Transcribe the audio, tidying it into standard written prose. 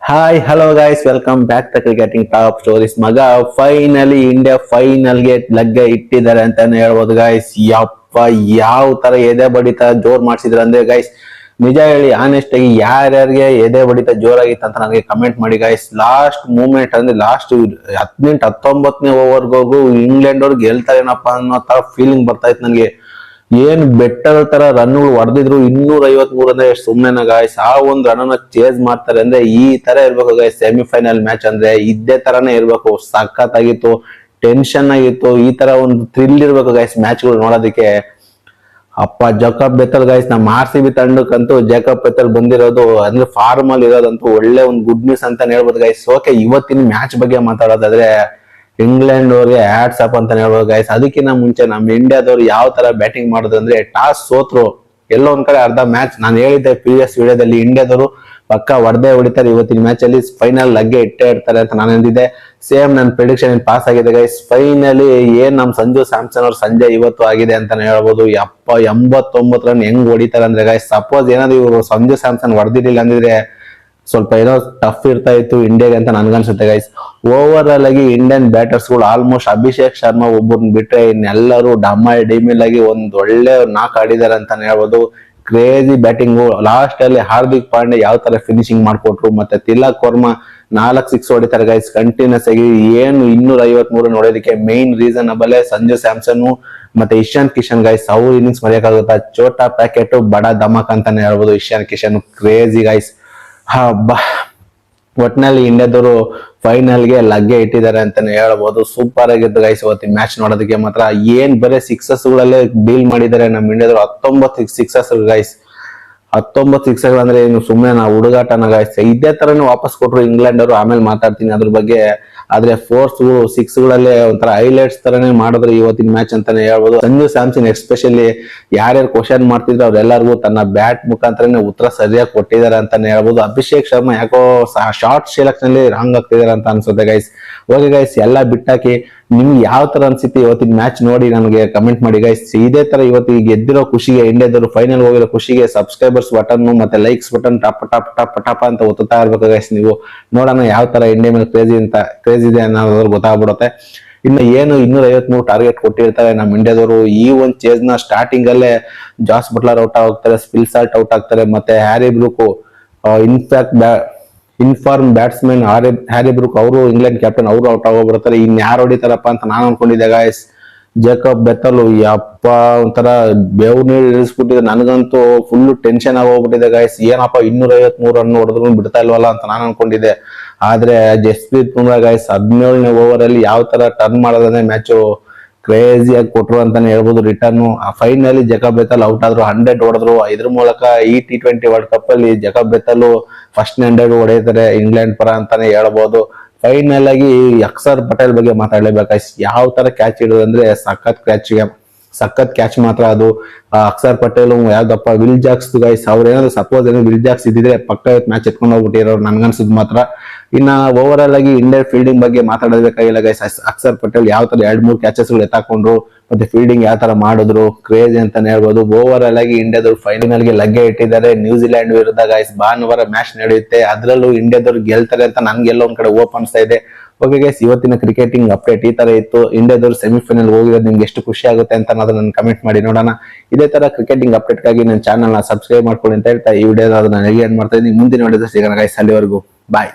Hi hello guys, welcome back to cricketing top stories. ಮಗ finally India ಫೈನಲ್ಗೆ ಲಗ್ಗೆ ಇಟ್ಟಿದ್ದಾರೆ ಅಂತಾನೆ ಹೇಳ್ಬೋದು ಗೈಸ್. ಯಪ್ಪ, ಯಾವ ತರ ಎದೆ ಬಡಿತ ಜೋರ್ ಮಾಡ್ಸಿದ್ರು ಅಂದ್ರೆ ಗೈಸ್, ನಿಜ ಹೇಳಿ ಆನೆಸ್ಟ್ ಆಗಿ ಯಾರ್ಯಾರಿಗೆ ಎದೆ ಬಡಿತ ಜೋರಾಗಿತ್ತು ಅಂತ ನನಗೆ ಕಮೆಂಟ್ ಮಾಡಿ ಗೈಸ್. ಲಾಸ್ಟ್ ಮೂಮೆಂಟ್ ಅಂದ್ರೆ ಲಾಸ್ಟ್ 18-19ನೇ ಓವರ್ಗೋಗು ಇಂಗ್ಲೆಂಡ್ ಅವ್ರು ಗೆಲ್ತಾರೇನಪ್ಪ ಅನ್ನೋ ತರ ಫೀಲಿಂಗ್ ಬರ್ತಾ ಇತ್ತು ನನಗೆ. ಏನ್ ಬೆಟ್ಟದ ತರ ರನ್ಗಳು ಹೊಡೆದಿದ್ರು, 253 ಅಂದ್ರೆ ಸುಮ್ನೆನ ಗಾಯ್ಸ್. ಆ ಒಂದ್ ರನ್ ಚೇಸ್ ಮಾಡ್ತಾರೆ ಅಂದ್ರೆ ಈ ತರ ಇರ್ಬೇಕು ಗಾಯ್ಸ್. ಸೆಮಿಫೈನಲ್ ಮ್ಯಾಚ್ ಅಂದ್ರೆ ಇದೇ ತರಾನೇ ಇರ್ಬೇಕು. ಸಖತ್ ಆಗಿತ್ತು, ಟೆನ್ಷನ್ ಆಗಿತ್ತು, ಈ ತರ ಒಂದು ಥ್ರಿಲ್ ಇರ್ಬೇಕು ಗಾಯ್ಸ್ ಮ್ಯಾಚ್ಗಳು ನೋಡೋದಕ್ಕೆ. ಅಪ್ಪ ಜೇಕಬ್ ಬೆಥೆಲ್ ಗಾಯ್ಸ್, ನಮ್ಮ RCB ತಂಡಕ್ಕಂತೂ ಜೇಕಬ್ ಬೆಥೆಲ್ ಬಂದಿರೋದು ಅಂದ್ರೆ ಫಾರ್ಮ್ ಅಲ್ಲಿ ಇರೋದಂತೂ ಒಳ್ಳೆ ಒಂದು ಗುಡ್ ನ್ಯೂಸ್ ಅಂತ ಹೇಳ್ಬೋದು ಗೈಸ್. ಓಕೆ, ಇವತ್ತಿನ ಮ್ಯಾಚ್ ಬಗ್ಗೆ ಮಾತಾಡೋದಾದ್ರೆ ಇಂಗ್ಲೆಂಡ್ ಅವ್ರಿಗೆ ಹ್ಯಾಟ್ಸ್ ಅಪ್ ಅಂತ ಹೇಳ್ಬೋದು ಗೈಸ್. ಅದಕ್ಕಿಂತ ಮುಂಚೆ ನಮ್ಮ ಇಂಡಿಯಾದವ್ರು ಯಾವ ತರ ಬ್ಯಾಟಿಂಗ್ ಮಾಡೋದು ಅಂದ್ರೆ ಟಾಸ್ ಸೋತ್ರು. ಎಲ್ಲೋ ಒಂದ್ ಕಡೆ ಅರ್ಧ ಮ್ಯಾಚ್ ನಾನು ಹೇಳಿದ್ದೆ ಪ್ರೀವಿಯಸ್ ವಿಡಿಯೋದಲ್ಲಿ, ಇಂಡಿಯಾದವರು ಪಕ್ಕ ಹೊಡೆದೇ ಹೊಡಿತಾರೆ ಇವತ್ತಿನ ಮ್ಯಾಚ್ ಅಲ್ಲಿ, ಫೈನಲ್ ಲಗ್ಗೆ ಇಟ್ಟೇ ಇರ್ತಾರೆ ಅಂತ ನಾನು ಅಂದಿದ್ದೆ. ಸೇಮ್ ನನ್ನ ಪ್ರಿಡಿಕ್ಷನ್ ಪಾಸ್ ಆಗಿದೆ ಗೈಸ್. ಫೈನಲಿ ಏನ್ ನಮ್ ಸಂಜು ಸ್ಯಾಮ್ಸನ್ ಅವ್ರ ಸಂಜೆ ಇವತ್ತು ಆಗಿದೆ ಅಂತಾನೆ ಹೇಳ್ಬೋದು. 89 ರನ್ ಹೆಂಗ್ ಹೊಡಿತಾರೆ ಅಂದ್ರೆ ಗೈಸ್, ಸಪೋಸ್ ಏನಾದ್ರು ಇವರು ಸಂಜು ಸ್ಯಾಮ್ಸನ್ ಹೊಡೆದಿರ್ಲಿಲ್ಲ ಅಂದಿದ್ರೆ ಸ್ವಲ್ಪ ಏನೋ ಟಫ್ ಇರ್ತಾ ಇತ್ತು ಇಂಡಿಯಾಗೆ ಅಂತ ನನ್ಗನ್ಸುತ್ತೆ ಗೈಸ್. ಓವರ್ ಆಲ್ ಆಗಿ ಇಂಡಿಯನ್ ಬ್ಯಾಟರ್ಸ್ ಗಳು ಆಲ್ಮೋಸ್ಟ್ ಅಭಿಷೇಕ್ ಶರ್ಮಾ ಒಬ್ಬರನ್ನ ಬಿಟ್ರೆ ಇನ್ನೆಲ್ಲರೂ ಡಿಮಿಲ್ ಆಗಿ ಒಂದ್ ಒಳ್ಳೆ ನಾಕ್ ಆಡಿದಾರೆ ಅಂತಾನೆ ಹೇಳ್ಬೋದು. Crazy batting. ಲಾಸ್ಟ್ ಅಲ್ಲಿ ಹಾರ್ದಿಕ್ ಪಾಂಡೆ ಯಾವ ತರ ಫಿನಿಶಿಂಗ್ ಮಾಡ್ಕೊಟ್ರು, ಮತ್ತೆ ತಿಲಕ್ ವರ್ಮಾ 4 ಸಿಕ್ಸ್ ಹೊಡಿತಾರೆ ಗೈಸ್ ಕಂಟಿನ್ಯೂಸ್ ಆಗಿ. ಏನು 253 ನೋಡೋದಕ್ಕೆ ಮೇನ್ ರೀಸನಬಲ್ ಸಂಜು ಸ್ಯಾಮ್ಸನ್ ಮತ್ತೆ ಇಶಾನ್ ಕಿಶನ್ ಗೈಸ್. ಅವ್ರ ಇನ್ನಿಂಗ್ಸ್ ಮರೆಯಕ್ಕಾಗುತ್ತಾ? ಚೋಟಾ ಪ್ಯಾಕೆಟ್ ಬಡ ಧಮಕ್ ಅಂತಾನೆ ಹೇಳ್ಬೋದು ಇಶಾನ್ ಕಿಶನ್. Crazy guys. ಒಟ್ನಲ್ಲಿ ಇಂಡಿಯಾದವರು ಫೈನಲ್ಗೆ ಲಗ್ಗೆ ಇಟ್ಟಿದ್ದಾರೆ ಅಂತಾನೆ ಹೇಳ್ಬೋದು. ಸೂಪರ್ ಆಗಿದ್ದು ಗೈಸ್ ಇವತ್ತಿನ ಮ್ಯಾಚ್ ನೋಡೋದಕ್ಕೆ ಮಾತ್ರ. ಏನ್ ಬರೀ ಸಿಕ್ಸಸ್ ಗಳಲ್ಲೇ ಡೀಲ್ ಮಾಡಿದ್ದಾರೆ ನಮ್ಮ ಇಂಡಿಯಾದವರು. 19 ಸಿಕ್ಸಸ್ ಗೈಸ್. 19 ಸಿಕ್ಸರ್ ಅಂದ್ರೆ ಏನು ಸುಮ್ಮನೆ ನಾವು ಹುಡುಗಾಟನ ಗೈಸ್. ಇದೇ ತರನೇ ವಾಪಸ್ ಕೊಟ್ರು ಇಂಗ್ಲೆಂಡ್ ಅವರು, ಆಮೇಲೆ ಮಾತಾಡ್ತೀನಿ ಅದ್ರ ಬಗ್ಗೆ. ಆದ್ರೆ ಫೋರ್ಸ್ ಸಿಕ್ಸ್ ಗಳಲ್ಲೇ ಒಂಥರ ಹೈಲೈಟ್ಸ್ ತರನೇ ಮಾಡಿದ್ರು ಇವತ್ತಿನ ಮ್ಯಾಚ್ ಅಂತಾನೆ ಹೇಳ್ಬೋದು. ಸಂಜು ಸ್ಯಾಮ್ಸನ್ ಎಸ್ಪೆಷಲಿ ಯಾರ್ಯಾರು ಕ್ವಶನ್ ಮಾಡ್ತಿದ್ರು ಅವ್ರೆಲ್ಲರಿಗೂ ತನ್ನ ಬ್ಯಾಟ್ ಮುಖಾಂತರನೇ ಉತ್ತರ ಸರಿಯಾಗಿ ಕೊಟ್ಟಿದ್ದಾರೆ ಅಂತಾನೆ ಹೇಳ್ಬೋದು. ಅಭಿಷೇಕ್ ಶರ್ಮಾ ಯಾಕೋ ಶಾರ್ಟ್ ಸೆಲೆಕ್ಷನ್ ಅಲ್ಲಿ ರಾಂಗ್ ಆಗ್ತಿದಾರೆ ಅಂತ ಅನ್ಸುತ್ತೆ ಗೈಸ್. ಓಕೆ ಗೈಸ್, ಎಲ್ಲ ಬಿಟ್ಟಾಕಿ ನಿಮ್ಗೆ ಯಾವ ತರ ಅನ್ಸುತ್ತೆ ಇವತ್ತಿನ ಮ್ಯಾಚ್ ನೋಡಿ ನನಗೆ ಕಮೆಂಟ್ ಮಾಡಿ ಗೈಸ್. ಇದೇ ತರ ಇವತ್ತಿಗೆ ಗೆದ್ದಿರೋ ಖುಷಿಗೆ, ಇಂಡಿಯಾದವರು ಫೈನಲ್ ಹೋಗಿರೋ ಖುಷಿಗೆ ಸಬ್ಸ್ಕ್ರೈಬರ್ಸ್ ಬಟನ್ ಮತ್ತೆ ಲೈಕ್ಸ್ ಬಟನ್ ಟಪ್ ಟಪ್ ಟಪ್ ಟಪ್ ಅಂತ ಒತ್ತುತ್ತಾ ಇರ್ಬೇಕು ಗೈಸ್. ನೀವು ನೋಡೋಣ ಯಾವ ತರ ಇಂಡಿಯಾ ಮೇಲೆ ಕ್ರೇಜ್ ಇದೆ ಅನ್ನೋದ್ರ ಗೊತ್ತಾಗ್ಬಿಡುತ್ತೆ. ಇನ್ನು ಏನು 253 ಟಾರ್ಗೆಟ್ ಕೊಟ್ಟಿರ್ತಾರೆ ನಮ್ಮ ಇಂಡಿಯಾದವರು. ಈ ಒಂದು ಚೇಸ್ ನ ಸ್ಟಾರ್ಟಿಂಗ್ ಅಲ್ಲೇ ಜಾಸ್ ಬಟ್ಲರ್ ಔಟ್ ಆಗ್ತಾರೆ, ಸ್ಪಿಲ್ ಸಾಲ್ಟ್ ಔಟ್ ಆಗ್ತಾರೆ, ಮತ್ತೆ Harry Brooke inform batsman Harry Brooke ಅವರು ಇಂಗ್ಲೆಂಡ್ ಕ್ಯಾಪ್ಟನ್ ಅವರು ಔಟ್ ಆಗೋಗ್ಬಿಡ್ತಾರೆ. ಇನ್ ಯಾರು ಹೊಡಿತಾರಪ್ಪ ಅಂತ ನಾನು ಅನ್ಕೊಂಡಿದ್ದೆ ಗಾಯ್ಸ್. ಜೇಕಬ್ ಬೆಥೆಲ್ ಯಪ್ಪ ಒಂಥರ ಬೇವು ನೀರು ಇಳಿಸ್ಬಿಟ್ಟಿದೆ. ನನಗಂತೂ ಫುಲ್ ಟೆನ್ಷನ್ ಆಗೋಗ್ಬಿಟ್ಟಿದೆ ಗಾಯ್ಸ್. ಏನಪ್ಪ 253 ರನ್ ಹೊಡೆದ್ರು ಬಿಡ್ತಾ ಇಲ್ವಲ್ಲ ಅಂತ ನಾನು ಅನ್ಕೊಂಡಿದ್ದೆ. ಆದ್ರೆ ಜಸ್ಪ್ರೀತ್ ಬುಮ್ರಾ ಗಾಯ್ಸ್ 17ನೇ ಓವರ್ ಅಲ್ಲಿ ಯಾವ ತರ ಟರ್ನ್ ಮಾಡೋದಂದ್ರೆ ಮ್ಯಾಚ್ ಕ್ರೇಜಿ ಆಗಿ ಕೊಟ್ರು ಅಂತಾನೆ ಹೇಳ್ಬೋದು return. Finally Jacob Bethell out ಆದ್ರು, 100 ಹೊಡೆದ್ರು. ಇದ್ರ ಮೂಲಕ ಈ T20 ವರ್ಲ್ಡ್ ಕಪ್ ಅಲ್ಲಿ ಜೇಕಬ್ ಬೆಥೆಲ್ ಫಸ್ಟ್ 100 ಹೊಡೆಯುತ್ತಾರೆ ಇಂಗ್ಲೆಂಡ್ ಪರ ಅಂತಾನೆ ಹೇಳ್ಬೋದು. ಫೈನಲ್ ಆಗಿ ಅಕ್ಷರ್ ಪಟೇಲ್ ಬಗ್ಗೆ ಮಾತಾಡ್ಲೇಬೇಕು. ಯಾವ ತರ ಕ್ಯಾಚ್ ಇಡೋದು ಅಂದ್ರೆ ಸಖತ್ ಕ್ಯಾಚ್ ಮಾತ್ರ ಅದು. ಅಕ್ಷರ್ ಪಟೇಲ್ ಯಾವ್ದಪ್ಪ ವಿಲ್ ಜಾಕ್ಸ್ ಗೈಸ್. ಅವ್ರ ಏನಾದ್ರು ಸಪೋಸ್ ಏನಾದ್ರು ವಿಲ್ ಜಾಕ್ಸ್ ಇದ್ದಿದ್ರೆ ಪಕ್ಕ ಮ್ಯಾಚ್ ಎತ್ಕೊಂಡು ಹೋಗ್ಬಿಟ್ಟಿರೋರು ನನ್ಗನ್ಸಿದ್ ಮಾತ್ರ. ಇನ್ನ ಓವರ್ ಆಲ್ ಆಗಿ ಇಂಡಿಯನ್ ಫೀಲ್ಡಿಂಗ್ ಬಗ್ಗೆ ಮಾತಾಡಬೇಕಾಗಿಲ್ಲ ಗೈಸ್. ಅಕ್ಷರ್ ಪಟೇಲ್ ಯಾವ ತರ 2-3 ಕ್ಯಾಚಸ್ ಗಳು ಎತ್ತಾಕೊಂಡ್ರು, ಮತ್ತೆ ಫೀಲ್ಡಿಂಗ್ ಯಾವ ತರ ಮಾಡಿದ್ರು, ಕ್ರೇಜ್ ಅಂತಾನೆ ಹೇಳ್ಬೋದು. ಓವರ್ ಆಲ್ ಆಗಿ ಇಂಡಿಯಾದವ್ರು ಫೈನಲ್ ಗೆ ಲಗ್ಗೆ ಇಟ್ಟಿದ್ದಾರೆ ನ್ಯೂಜಿಲೆಂಡ್ ವಿರುದ್ಧ ಗೈಸ್. ಭಾನುವಾರ ಮ್ಯಾಚ್ ನಡೆಯುತ್ತೆ, ಅದ್ರಲ್ಲೂ ಇಂಡಿಯಾದವ್ರು ಗೆಲ್ತಾರೆ ಅಂತ ನನ್ಗೆಲ್ಲ ಒಂದ್ ಕಡೆ ಹೋಪ್ ಅನ್ಸ್ತಾ ಇದೆ. ಓಕೆ ಗೈಸ್, ಇವತ್ತಿನ ಕ್ರಿಕೆಟಿಂಗ್ ಅಪ್ಡೇಟ್ ಈ ತರ ಇತ್ತು. ಇಂಡಿಯಾದವ್ರು ಸೆಮಿಫೈನಲ್ ಹೋಗಿರೋದು ನಿಮ್ಗೆ ಎಷ್ಟು ಖುಷಿ ಆಗುತ್ತೆ ಅಂತ ನನ್ನ ಕಮೆಂಟ್ ಮಾಡಿ ನೋಡೋಣ. ಇದೇ ತರ ಕ್ರಿಕೆಟಿಂಗ್ ಅಪ್ಡೇಟ್ ಗಾಗಿ ನನ್ನ ಚಾನಲ್ ನ ಸಬ್ಸ್ಕ್ರೈಬ್ ಮಾಡ್ಕೊಳ್ಳಿ ಅಂತ ಹೇಳ್ತಾ ಈ ವಿಡಿಯೋ ನಾನು ಎಂಡ್ ಮಾಡ್ತಾ ಇದ್ದೀನಿ. ಮುಂದಿನ ವಿಡಿಯೋದಲ್ಲಿ ಸಿಗೋಣ ಗೈಸ್. ಅಲ್ಲಿವರೆಗೂ ಬಾಯ್.